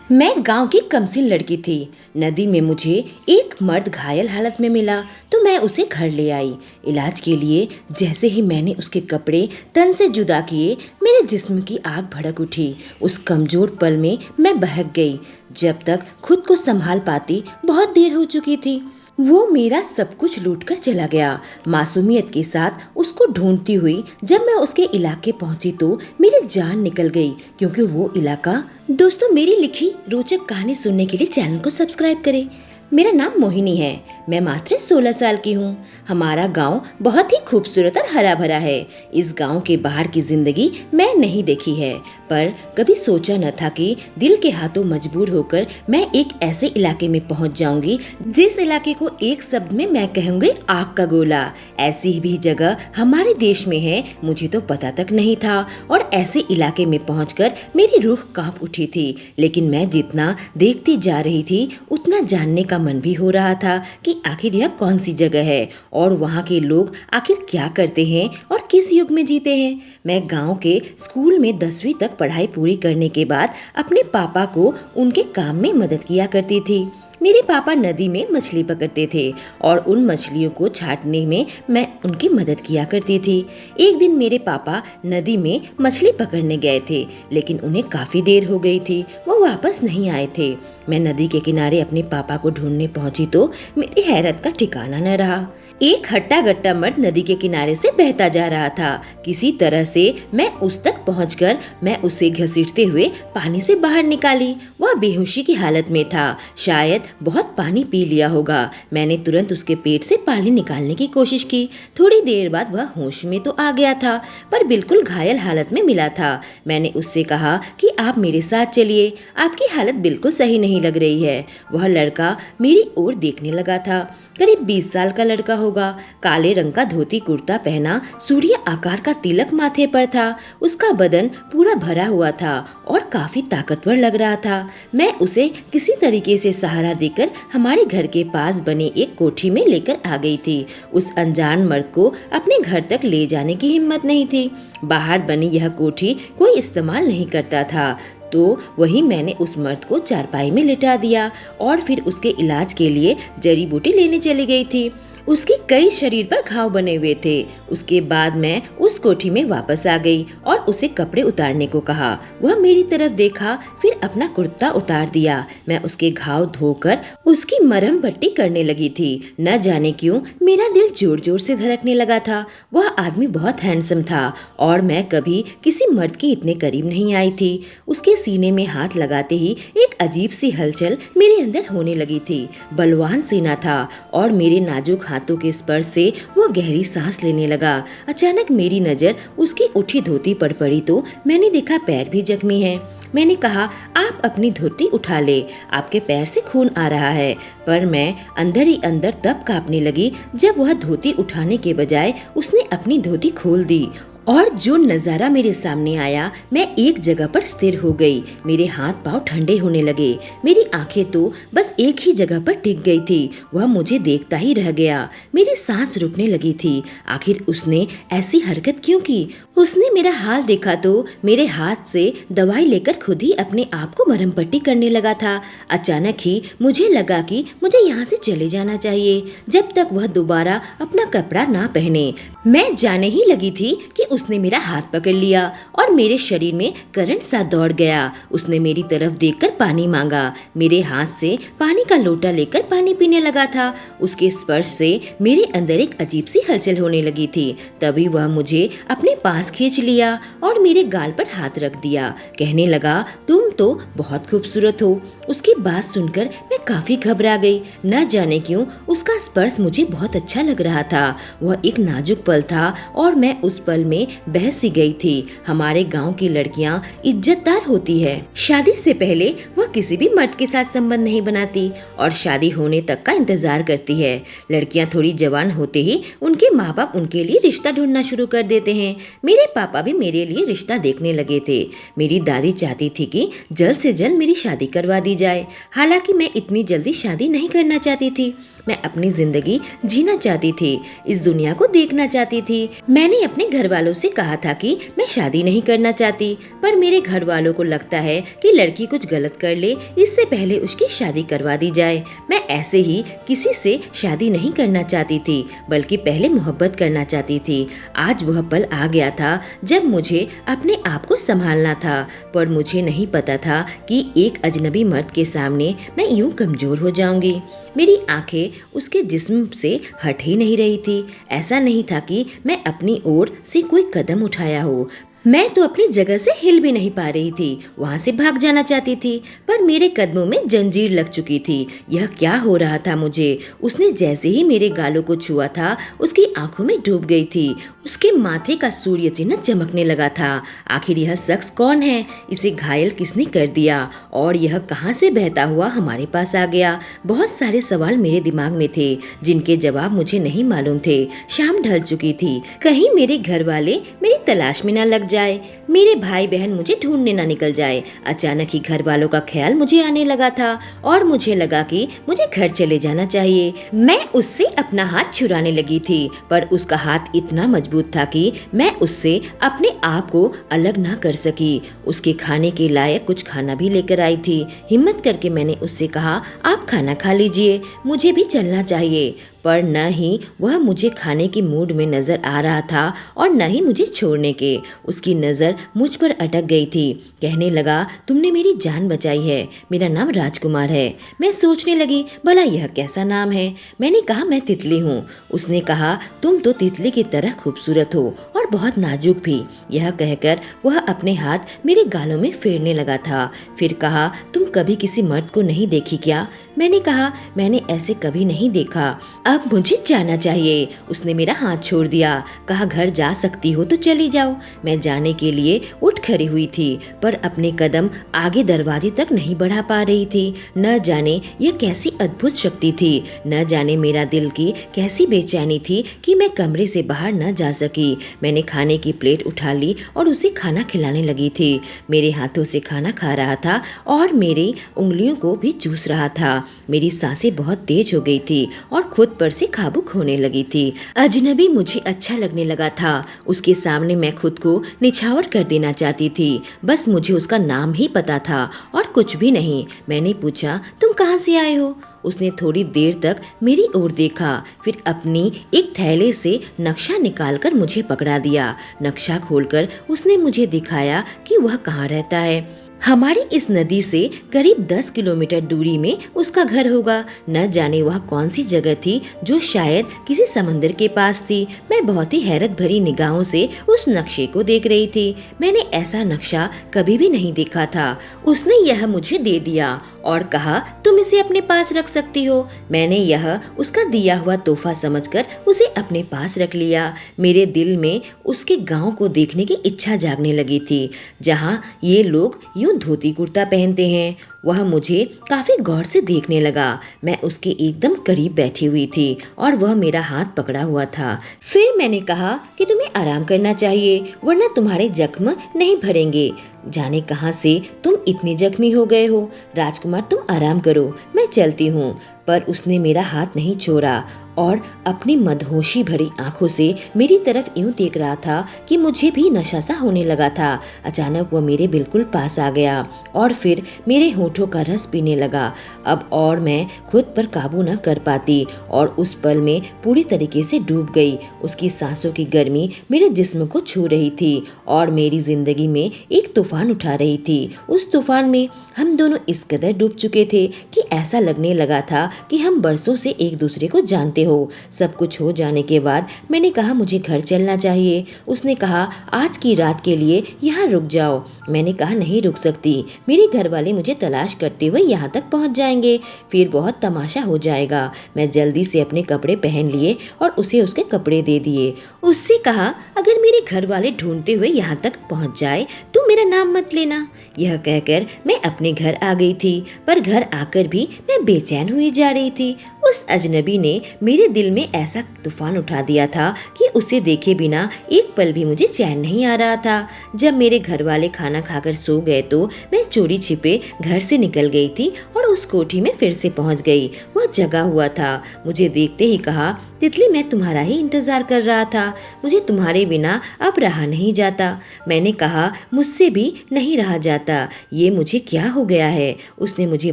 मैं गांव की कमसिन लड़की थी। नदी में मुझे एक मर्द घायल हालत में मिला तो मैं उसे घर ले आई। इलाज के लिए जैसे ही मैंने उसके कपड़े तन से जुदा किए, मेरे जिस्म की आग भड़क उठी। उस कमजोर पल में मैं बहक गई। जब तक खुद को संभाल पाती बहुत देर हो चुकी थी। वो मेरा सब कुछ लूटकर चला गया। मासूमियत के साथ उसको ढूंढती हुई जब मैं उसके इलाके पहुंची तो मेरी जान निकल गई, क्योंकि वो इलाका। दोस्तों, मेरी लिखी रोचक कहानी सुनने के लिए चैनल को सब्सक्राइब करें। मेरा नाम मोहिनी है। मैं मात्र 16 साल की हूँ। हमारा गांव बहुत ही खूबसूरत और हरा भरा है। इस गांव के बाहर की जिंदगी मैं नहीं देखी है, पर कभी सोचा न था कि दिल के हाथों मजबूर होकर मैं एक ऐसे इलाके में पहुंच जाऊंगी जिस इलाके को एक शब्द में मैं कहूंगी आग का गोला। ऐसी भी जगह हमारे देश में है, मुझे तो पता तक नहीं था। और ऐसे इलाके में पहुंचकर मेरी रूह कांप उठी थी। लेकिन मैं जितना देखती जा रही थी उतना जानने का मन भी हो रहा था कि आखिर यह कौन सी जगह है और वहाँ के लोग आखिर क्या करते हैं और किस युग में जीते हैं। मैं गांव के स्कूल में 10वीं तक पढ़ाई पूरी करने के बाद अपने पापा को उनके काम में मदद किया करती थी। मेरे पापा नदी में मछली पकड़ते थे और उन मछलियों को छांटने में मैं उनकी मदद किया करती थी। एक दिन मेरे पापा नदी में मछली पकड़ने गए थे, लेकिन उन्हें काफी देर हो गई थी। वो वापस नहीं आए थे। मैं नदी के किनारे अपने पापा को ढूंढने पहुंची तो मेरी हैरत का ठिकाना न रहा। एक हट्टा गट्टा मर्द नदी के किनारे से बहता जा रहा था। किसी तरह से मैं उस तक पहुंचकर मैं उसे घसीटते हुए पानी से बाहर निकाली। वह बेहोशी की हालत में था, शायद बहुत पानी पी लिया होगा। मैंने तुरंत उसके पेट से पानी निकालने की कोशिश की। थोड़ी देर बाद वह होश में तो आ गया था, पर बिल्कुल घायल हालत में मिला था। मैंने उससे कहा कि आप मेरे साथ चलिए, आपकी हालत बिल्कुल सही नहीं लग रही है। वह लड़का मेरी ओर देखने लगा था। करीब 20 साल का लड़का होगा। काले रंग का धोती कुर्ता पहना, सूर्य आकार का तिलक माथे पर था। उसका बदन पूरा भरा हुआ था और काफी ताकतवर लग रहा था। मैं उसे किसी तरीके से सहारा देकर हमारे घर के पास बने एक कोठी में लेकर आ गई थी। उस अनजान मर्द को अपने घर तक ले जाने की हिम्मत नहीं थी। बाहर बनी यह कोठी कोई इस्तेमाल नहीं करता था, तो वहीं मैंने उस मर्द को चारपाई में लिटा दिया और फिर उसके इलाज के लिए जड़ी बूटी लेने चली गई थी। उसके कई शरीर पर घाव बने हुए थे। उसके बाद मैं उस कोठी में वापस आ गई और उसे कपड़े उतारने को कहा। वह मेरी तरफ देखा, फिर अपना कुर्ता उतार दिया। मैं उसके घाव धोकर उसकी मरहम पट्टी करने लगी थी। न जाने क्यों मेरा दिल जोर जोर से धड़कने लगा था। वह आदमी बहुत हैंडसम था और मैं कभी किसी मर्द के इतने करीब नहीं आई थी। उसके सीने में हाथ लगाते ही एक अजीब सी हलचल मेरे अंदर होने लगी थी। बलवान सीना था और मेरे नाजुक हाथों के स्पर्श से वो गहरी सांस लेने लगा। अचानक मेरी नजर उसकी उठी धोती पर पड़ी तो मैंने देखा पैर भी जख्मी है। मैंने कहा, आप अपनी धोती उठा ले, आपके पैर से खून आ रहा है। पर मैं अंदर ही अंदर तब कांपने लगी जब वह धोती उठाने के बजाय उसने अपनी धोती खोल दी और जो नजारा मेरे सामने आया, मैं एक जगह पर स्थिर हो गई। मेरे हाथ पांव ठंडे होने लगे। मेरी आंखें तो बस एक ही जगह पर टिक गई थी। वह मुझे देखता ही रह गया। मेरी सांस रुकने लगी थी। आखिर उसने ऐसी हरकत क्यों की? उसने मेरा हाल देखा तो मेरे हाथ से दवाई लेकर खुद ही अपने आप को मरहम पट्टी करने लगा था। अचानक ही मुझे लगा कि मुझे यहाँ से चले जाना चाहिए जब तक वह दोबारा अपना कपड़ा ना पहने। मैं जाने ही लगी थी कि उसने मेरा हाथ पकड़ लिया और मेरे शरीर में करंट सा दौड़ गया। उसने मेरी तरफ देखकर पानी मांगा। मेरे हाथ से पानी का लोटा लेकर पानी पीने लगा था। उसके स्पर्श से मेरे अंदर एक अजीब सी हलचल होने लगी थी। तभी वह मुझे अपने पास खींच लिया और मेरे गाल पर हाथ रख दिया। कहने लगा, तुम तो बहुत खूबसूरत हो। उसकी बात सुनकर मैं काफी घबरा गई। न जाने क्यों उसका स्पर्श मुझे बहुत अच्छा लग रहा था। वह एक नाजुक पल था और मैं उस पल में बहस सी गई थी। हमारे गांव की लड़कियां इज्जतदार होती है। शादी से पहले वह किसी भी मर्द के साथ संबंध नहीं बनाती और शादी होने तक का इंतजार करती है। लड़कियां थोड़ी जवान होते ही उनके माँ बाप उनके लिए रिश्ता ढूंढना शुरू कर देते हैं। मेरे पापा भी मेरे लिए रिश्ता देखने लगे थे। मेरी दादी चाहती थी कि जल्द से जल्द मेरी शादी करवा दी जाए। हालांकि मैं इतनी जल्दी शादी नहीं करना चाहती थी, मैं अपनी जिंदगी जीना चाहती थी, इस दुनिया को देखना चाहती थी। मैंने अपने घर वालों से कहा था कि मैं शादी नहीं करना चाहती, पर मेरे घर वालों को लगता है कि लड़की कुछ गलत कर ले, इससे पहले उसकी शादी करवा दी जाए। मैं ऐसे ही किसी से शादी नहीं करना चाहती थी, बल्कि पहले मोहब्बत करना चाहती थी। आज वह पल आ गया था जब मुझे अपने आप को संभालना था, पर मुझे नहीं पता था कि एक अजनबी मर्द के सामने मैं यूं कमजोर हो जाऊंगी। मेरी आंखें उसके जिस्म से हट ही नहीं रही थी। ऐसा नहीं था कि मैं अपनी ओर से कोई कदम उठाया हो, मैं तो अपनी जगह से हिल भी नहीं पा रही थी। वहाँ से भाग जाना चाहती थी, पर मेरे कदमों में जंजीर लग चुकी थी। यह क्या हो रहा था मुझे? उसने जैसे ही मेरे गालों को छुआ था, उसकी आंखों में डूब गई थी। उसके माथे का सूर्य चिन्ह चमकने लगा था। आखिर यह शख्स कौन है? इसे घायल किसने कर दिया? और यह कहाँ से बहता हुआ हमारे पास आ गया? बहुत सारे सवाल मेरे दिमाग में थे, जिनके जवाब मुझे नहीं मालूम थे। शाम ढल चुकी थी। कहीं मेरे घर वाले मेरी तलाश में न लग जाए, मेरे भाई बहन मुझे ढूंढने ना निकल जाए। अचानक ही घर वालों का ख्याल मुझे आने लगा था और मुझे लगा कि मुझे घर चले जाना चाहिए। मैं उससे अपना हाथ छुड़ाने लगी थी, पर उसका हाथ इतना मजबूत था कि मैं उससे अपने आप को अलग ना कर सकी। उसके खाने के लायक कुछ खाना भी लेकर आई थी। हिम्मत करके मैंने उससे कहा, आप खाना खा लीजिए, मुझे भी चलना चाहिए। पर न ही वह मुझे खाने की मूड में नजर आ रहा था और न ही मुझे छोड़ने के। उसकी नज़र मुझ पर अटक गई थी। कहने लगा, तुमने मेरी जान बचाई है, मेरा नाम राजकुमार है। मैं सोचने लगी, भला यह कैसा नाम है? मैंने कहा, मैं तितली हूँ। उसने कहा, तुम तो तितली की तरह खूबसूरत हो और बहुत नाजुक भी। यह कहकर वह अपने हाथ मेरे गालों में फेरने लगा था। फिर कहा, तुम कभी किसी मर्द को नहीं देखी क्या? मैंने कहा, मैंने ऐसे कभी नहीं देखा, अब मुझे जाना चाहिए। उसने मेरा हाथ छोड़ दिया। कहा, घर जा सकती हो तो चली जाओ। मैं जाने के लिए उठ खड़ी हुई थी, पर अपने कदम आगे दरवाजे तक नहीं बढ़ा पा रही थी। न जाने यह कैसी अद्भुत शक्ति थी, न जाने मेरा दिल की कैसी बेचैनी थी कि मैं कमरे से बाहर न जा सकी। मैंने खाने की प्लेट उठा ली और उसे खाना खिलाने लगी थी। मेरे हाथों से खाना खा रहा था और मेरी उंगलियों को भी चूस रहा था। मेरी सांसें बहुत तेज हो गई थी और खुद पर से काबू खोने लगी थी। अजनबी मुझे अच्छा लगने लगा था। उसके सामने मैं खुद को निछावर कर देना चाहती थी। बस मुझे उसका नाम ही पता था और कुछ भी नहीं। मैंने पूछा, तुम कहाँ से आए हो? उसने थोड़ी देर तक मेरी ओर देखा, फिर अपनी एक थैले से नक्शा निकालकर मुझे पकड़ा दिया। नक्शा खोलकर उसने मुझे दिखाया कि वह कहाँ रहता है। हमारी इस नदी से करीब 10 किलोमीटर दूरी में उसका घर होगा। न जाने वह कौन सी जगह थी जो शायद किसी समंदर के पास थी। मैं बहुत ही हैरत भरी निगाहों से उस नक्शे को देख रही थी। मैंने ऐसा नक्शा कभी भी नहीं देखा था। उसने यह मुझे दे दिया और कहा, तुम इसे अपने पास रख सकती हो। मैंने यह उसका दिया हुआ तोहफा समझकर उसे अपने पास रख लिया। मेरे दिल में उसके गांव को देखने की इच्छा जागने लगी थी, जहाँ ये लोग यूं धोती कुर्ता पहनते हैं। वह मुझे काफी गौर से देखने लगा। मैं उसके एकदम करीब बैठी हुई थी और वह मेरा हाथ पकड़ा हुआ था। फिर मैंने कहा कि तुम्हें आराम करना चाहिए, वरना तुम्हारे जख्म नहीं भरेंगे। जाने कहां से तुम इतनी जख्मी हो गए हो। राजकुमार, तुम आराम करो, मैं चलती हूँ। पर उसने मेरा हाथ नहीं छोड़ा और अपनी मदहोशी भरी आंखों से मेरी तरफ यूं देख रहा था कि मुझे भी नशा सा होने लगा था। अचानक वह मेरे बिल्कुल पास आ गया और फिर मेरे होठों का रस पीने लगा। अब और मैं खुद पर काबू न कर पाती और उस पल में पूरी तरीके से डूब गई। उसकी सांसों की गर्मी मेरे जिस्म को छू रही थी और मेरी जिंदगी में एक तूफान उठा रही थी। उस तूफान में हम दोनों इस कदर डूब चुके थे कि ऐसा लगने लगा था कि हम बरसों से एक दूसरे को जानते हो। सब कुछ हो जाने के बाद मैंने कहा, मुझे घर चलना चाहिए। उसने कहा, आज की रात के लिए यहाँ रुक जाओ। मैंने कहा, नहीं रुक सकती, मेरे घर वाले मुझे तलाश करते हुए यहाँ तक पहुँच जाएंगे, फिर बहुत तमाशा हो जाएगा। मैं जल्दी से अपने कपड़े पहन लिए और उसे उसके कपड़े दे दिए। उससे कहा, अगर मेरे घर वाले ढूंढते हुए यहाँ तक पहुँच जाए तो मेरा नाम मत लेना। यह कहकर मैं अपने घर आ गई थी, पर घर आकर भी मैं बेचैन हुई जा रही थी। उस अजनबी ने मेरे दिल में ऐसा तूफान उठा दिया था कि उसे देखे बिना एक पल भी मुझे चैन नहीं आ रहा था। जब मेरे घर वाले खाना खाकर सो गए तो मैं चोरी छिपे घर से निकल गई थी और उस कोठी में फिर से पहुंच गई। वह जगा हुआ था। मुझे देखते ही कहा, तितली मैं तुम्हारा ही इंतजार कर रहा था, मुझे तुम्हारे बिना अब रहा नहीं जाता। मैंने कहा, मुझसे भी नहीं रहा जाता, ये मुझे क्या हो गया है। उसने मुझे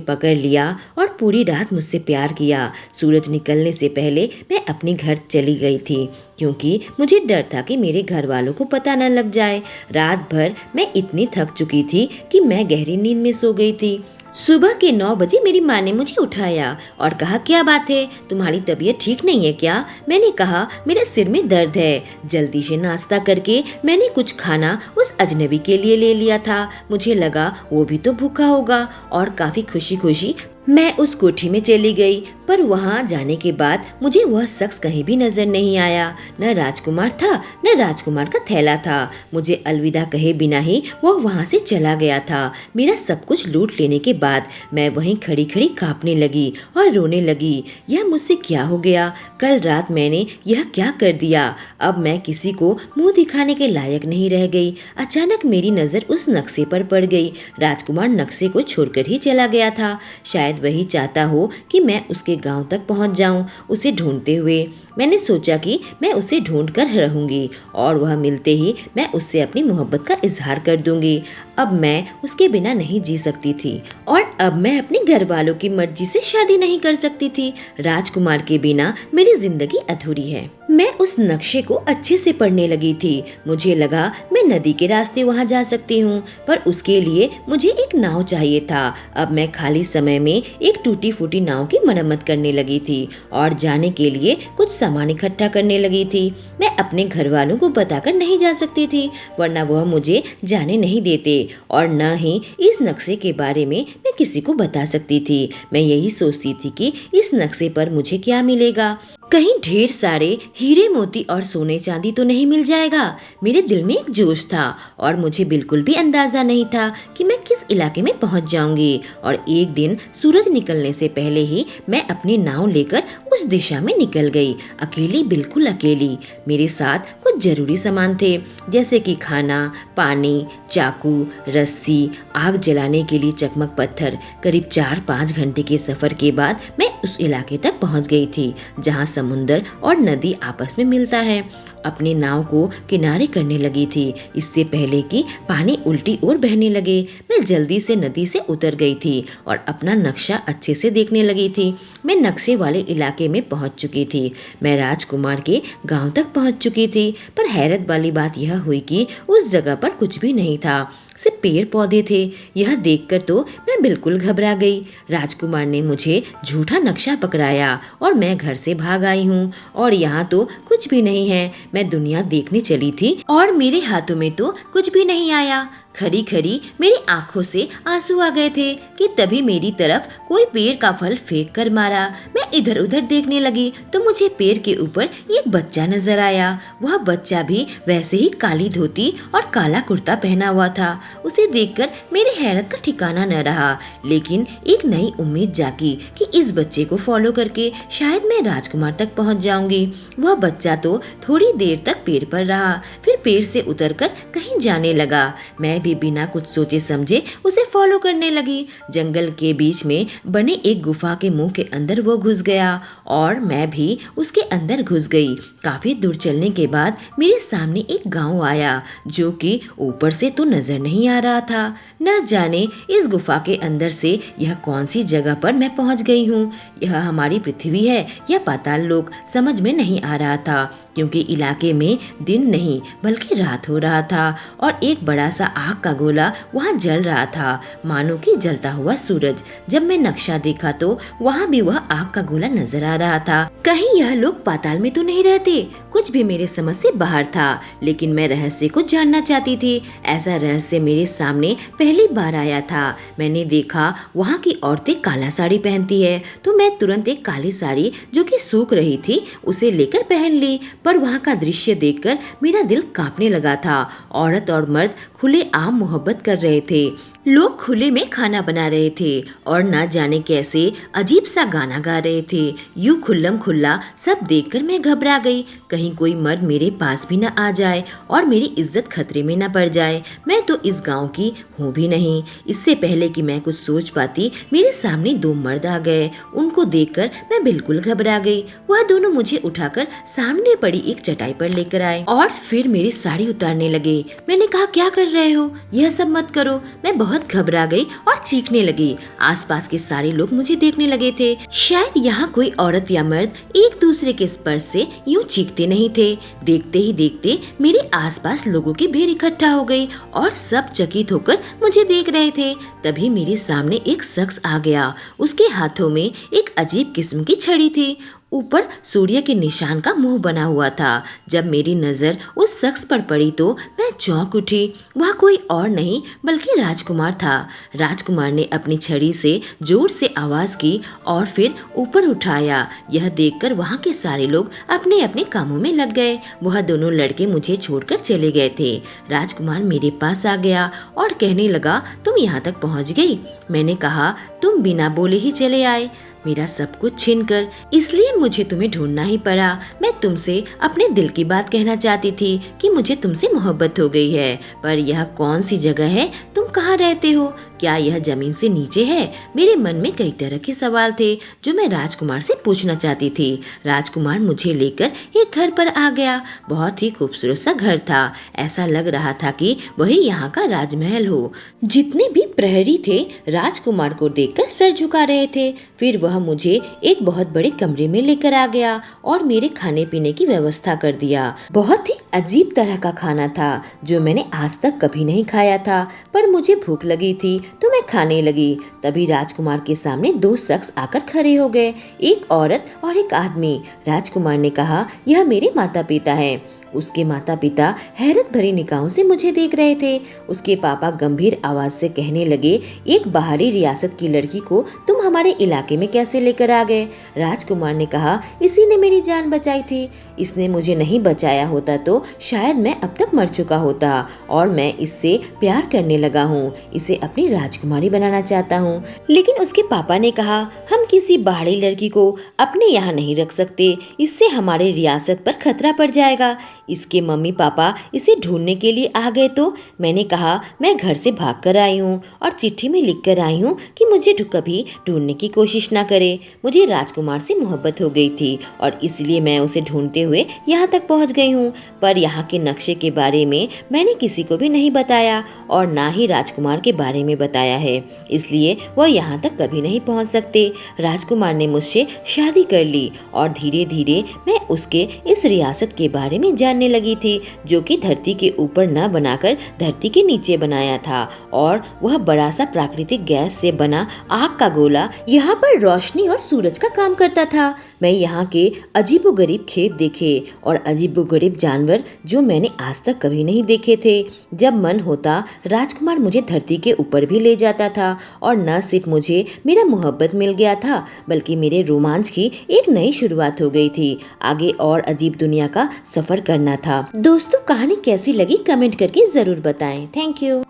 पकड़ लिया और पूरी रात मुझसे प्यार किया। सूरज निकलने से पहले मैं अपने घर चली गई थी क्योंकि मुझे डर था कि मेरे घर वालों को पता न लग जाए। रात भर मैं इतनी थक चुकी थी कि मैं गहरी नींद में सो गई थी। सुबह के 9 बजे मेरी माँ ने मुझे उठाया और कहा, क्या बात है, तुम्हारी तबीयत ठीक नहीं है क्या? मैंने कहा, मेरे सिर में दर्द है। जल्दी से नाश्ता करके मैंने कुछ खाना उस अजनबी के लिए ले लिया था। मुझे लगा वो भी तो भूखा होगा और काफी खुशी खुशी मैं उस कोठी में चली गई। पर वहाँ जाने के बाद मुझे वह शख्स कहीं भी नजर नहीं आया। न राजकुमार था, न राजकुमार का थैला था। मुझे अलविदा कहे बिना ही वह वहाँ से चला गया था। मेरा सब कुछ लूट लेने के बाद मैं वहीं खड़ी खड़ी कांपने लगी और रोने लगी। यह मुझसे क्या हो गया? कल रात मैंने यह क्या कर दिया? अब मैं किसी को मुंह दिखाने के लायक नहीं रह गई। अचानक मेरी नजर उस नक्शे पर पड़ गई। राजकुमार नक्शे को छोड़कर ही चला गया था। शायद वही चाहता हो कि मैं उसके गांव तक पहुंच जाऊं, उसे ढूंढते हुए। मैंने सोचा कि मैं उसे ढूंढ कर रहूंगी और वह मिलते ही मैं उससे अपनी मोहब्बत का इजहार कर दूंगी। अब मैं उसके बिना नहीं जी सकती थी और अब मैं अपने घर वालों की मर्जी से शादी नहीं कर सकती थी। राजकुमार के बिना मेरी जिंदगी अधूरी है। मैं उस नक्शे को अच्छे से पढ़ने लगी थी। मुझे लगा मैं नदी के रास्ते वहां जा सकती हूँ, पर उसके लिए मुझे एक नाव चाहिए था। अब मैं खाली समय में एक टूटी फूटी नाव की मरम्मत करने लगी थी और जाने के लिए कुछ सामान इकट्ठा करने लगी थी। मैं अपने घर वालों को बताकर नहीं जा सकती थी, वरना वह मुझे जाने नहीं देते और न ही इस नक्शे के बारे में मैं किसी को बता सकती थी। मैं यही सोचती थी कि इस नक्शे पर मुझे क्या मिलेगा। कहीं ढेर सारे हीरे मोती और सोने चांदी तो नहीं मिल जाएगा। मेरे दिल में एक जोश था और मुझे बिल्कुल भी अंदाजा नहीं था कि मैं किस इलाके में पहुंच जाऊंगी। और एक दिन सूरज निकलने से पहले ही मैं अपनी नाव लेकर उस दिशा में निकल गई, अकेली, बिल्कुल अकेली। मेरे साथ कुछ जरूरी सामान थे, जैसे कि खाना, पानी, चाकू, रस्सी, आग जलाने के लिए चकमक पत्थर। करीब 4-5 घंटे के सफर के बाद मैं उस इलाके तक पहुंच गई थी जहां समुंदर और नदी आपस में मिलता है। अपने नाव को किनारे करने लगी थी इससे पहले कि पानी उल्टी ओर बहने लगे। मैं जल्दी से नदी से उतर गई थी और अपना नक्शा अच्छे से देखने लगी थी। मैं नक्शे वाले इलाके में पहुंच चुकी थी। मैं राजकुमार के गांव तक पहुंच चुकी थी, पर हैरत वाली बात यह हुई कि उस जगह पर कुछ भी नहीं था, सिर्फ पेड़ पौधे थे। यह देखकर तो मैं बिल्कुल घबरा गई। राजकुमार ने मुझे झूठा नक्शा पकड़ाया और मैं घर से भाग आई हूँ और यहाँ तो कुछ भी नहीं है। मैं दुनिया देखने चली थी और मेरे हाथों में तो कुछ भी नहीं आया। खरी खरी मेरी आंखों से आंसू आ गए थे कि तभी मेरी तरफ कोई पेड़ का फल फेंक कर मारा। मैं इधर उधर देखने लगी तो मुझे पेड़ के ऊपर एक बच्चा नजर आया। वह बच्चा भी वैसे ही काली धोती और काला कुर्ता पहना हुआ था। उसे देखकर मेरी हैरत का ठिकाना न रहा, लेकिन एक नई उम्मीद जागी कि इस बच्चे को फॉलो करके शायद मैं राजकुमार तक पहुंच जाऊंगी। वह बच्चा तो थोड़ी देर तक पेड़ पर रहा, फिर पेड़ से उतरकर कहीं जाने लगा। मैं भी बिना कुछ सोचे समझे उसे फॉलो करने लगी। जंगल के बीच में बने एक गुफा के मुंह के अंदर वो घुस गया और मैं भी उसके अंदर घुस गई। काफी दूर चलने के बाद मेरे सामने एक गांव आया जो कि ऊपर से तो नजर नहीं आ रहा था। न जाने इस गुफा के अंदर से यह कौन सी जगह पर मैं पहुंच गई हूँ। यह हमारी पृथ्वी है या पाताल लोक, समझ में नहीं आ रहा था क्योंकि इलाके में दिन नहीं बल्कि रात हो रहा था और एक बड़ा सा आग का गोला वहाँ जल रहा था, मानो कि जलता हुआ सूरज। जब मैं नक्शा देखा तो वहाँ भी वह आग का गोला नजर आ रहा था। कहीं यह लोग पाताल में तो नहीं रहते? कुछ भी मेरे समझ से बाहर था, लेकिन मैं रहस्य को जानना चाहती थी। ऐसा रहस्य मेरे सामने पहली बार आया था। मैंने देखा वहाँ की औरतें काला साड़ी पहनती है, तो मैं तुरंत एक काली साड़ी जो कि सूख रही थी उसे लेकर पहन ली। पर वहाँ का दृश्य देखकर मेरा दिल कांपने लगा था। औरत और मर्द खुले आम मोहब्बत कर रहे थे। लोग खुले में खाना बना रहे थे और ना जाने कैसे अजीब सा गाना गा रहे थे। यूं खुल्लम खुल्ला सब देखकर मैं घबरा गई, कहीं कोई मर्द मेरे पास भी न आ जाए और मेरी इज्जत खतरे में न पड़ जाए। मैं तो इस गांव की हूँ भी नहीं। इससे पहले कि मैं कुछ सोच पाती, मेरे सामने दो मर्द आ गए। उनको देखकर मैं बिल्कुल घबरा गई। वह दोनों मुझे उठाकर सामने पड़ी एक चटाई पर लेकर आए और फिर मेरी साड़ी उतारने लगे। मैंने कहा, क्या कर रहे हो? यह सब मत करो। मैं बहुत घबरा गई और चीखने लगी। आसपास के सारे लोग मुझे देखने लगे थे। शायद यहाँ कोई औरत या मर्द एक दूसरे के स्पर्श से यूं चीखते नहीं थे। देखते ही देखते मेरे आसपास लोगों की भीड़ इकट्ठा हो गई और सब चकित होकर मुझे देख रहे थे। तभी मेरे सामने एक शख्स आ गया। उसके हाथों में एक अजीब किस्म की छड़ी थी। ऊपर सूर्य के निशान का मुंह बना हुआ था। जब मेरी नजर उस शख्स पर पड़ी तो मैं चौंक उठी। वह कोई और नहीं बल्कि राजकुमार था। राजकुमार ने अपनी छड़ी से जोर से आवाज की और फिर ऊपर उठाया। यह देखकर वहां के सारे लोग अपने अपने कामों में लग गए। वह दोनों लड़के मुझे छोड़कर चले गए थे। राजकुमार मेरे पास आ गया और कहने लगा, तुम यहाँ तक पहुँच गई? मैंने कहा, तुम बिना बोले ही चले आए, मेरा सब कुछ छीनकर, इसलिए मुझे तुम्हें ढूंढना ही पड़ा। मैं तुमसे अपने दिल की बात कहना चाहती थी कि मुझे तुमसे मोहब्बत हो गई है। पर यह कौन सी जगह है? तुम कहाँ रहते हो? क्या यह जमीन से नीचे है? मेरे मन में कई तरह के सवाल थे जो मैं राजकुमार से पूछना चाहती थी। राजकुमार मुझे लेकर एक घर पर आ गया। बहुत ही खूबसूरत सा घर था। ऐसा लग रहा था कि वही यहाँ का राजमहल हो। जितने भी प्रहरी थे राजकुमार को देखकर सर झुका रहे थे। फिर वह मुझे एक बहुत बड़े कमरे में लेकर आ गया और मेरे खाने पीने की व्यवस्था कर दिया। बहुत ही अजीब तरह का खाना था जो मैंने आज तक कभी नहीं खाया था, पर मुझे भूख लगी थी तो मैं खाने लगी। तभी राजकुमार के सामने दो शख्स आकर खड़े हो गए, एक औरत और एक आदमी। राजकुमार ने कहा, यह मेरे माता पिता हैं। उसके माता पिता हैरत भरी निगाहों से मुझे देख रहे थे। उसके पापा गंभीर आवाज से कहने लगे, एक बाहरी रियासत की लड़की को तुम हमारे इलाके में कैसे लेकर आ गए? राजकुमार ने कहा, इसी ने मेरी जान बचाई थी। इसने मुझे नहीं बचाया होता तो शायद मैं अब तक मर चुका होता और मैं इससे प्यार करने लगा हूँ। इसे अपनी राजकुमारी बनाना चाहता हूँ। लेकिन उसके पापा ने कहा, हम किसी बाहरी लड़की को अपने यहाँ नहीं रख सकते, इससे हमारे रियासत पर खतरा पड़ जाएगा। इसके मम्मी पापा इसे ढूंढने के लिए आ गए तो मैंने कहा, मैं घर से भाग कर आई हूँ और चिट्ठी में लिख कर आई हूँ कि मुझे कभी ढूंढने की कोशिश ना करे। मुझे राजकुमार से मोहब्बत हो गई थी और इसलिए मैं उसे ढूंढते हुए यहाँ तक पहुँच गई हूँ। पर यहाँ के नक्शे के बारे में मैंने किसी को भी नहीं बताया और ना ही राजकुमार के बारे में बताया है, इसलिए वह यहाँ तक कभी नहीं पहुँच सकते। राजकुमार ने मुझसे शादी कर ली और धीरे धीरे मैं उसके इस रियासत के बारे में जानने लगी थी जो कि धरती के ऊपर न बनाकर धरती के नीचे बनाया था। और वह बड़ा सा प्राकृतिक गैस से बना आग का गोला यहाँ पर रोशनी और सूरज का काम करता था। मैं यहाँ के अजीबोगरीब खेत देखे और अजीबोगरीब जानवर जो मैंने आज तक कभी नहीं देखे थे। जब मन होता राजकुमार मुझे धरती के ऊपर भी ले जाता था और न सिर्फ मुझे मेरा मोहब्बत मिल गया था बल्कि मेरे रोमांच की एक नई शुरुआत हो गई थी। आगे और अजीब दुनिया का सफर करना था। दोस्तों, कहानी कैसी लगी कमेंट करके जरूर बताएं। Thank you.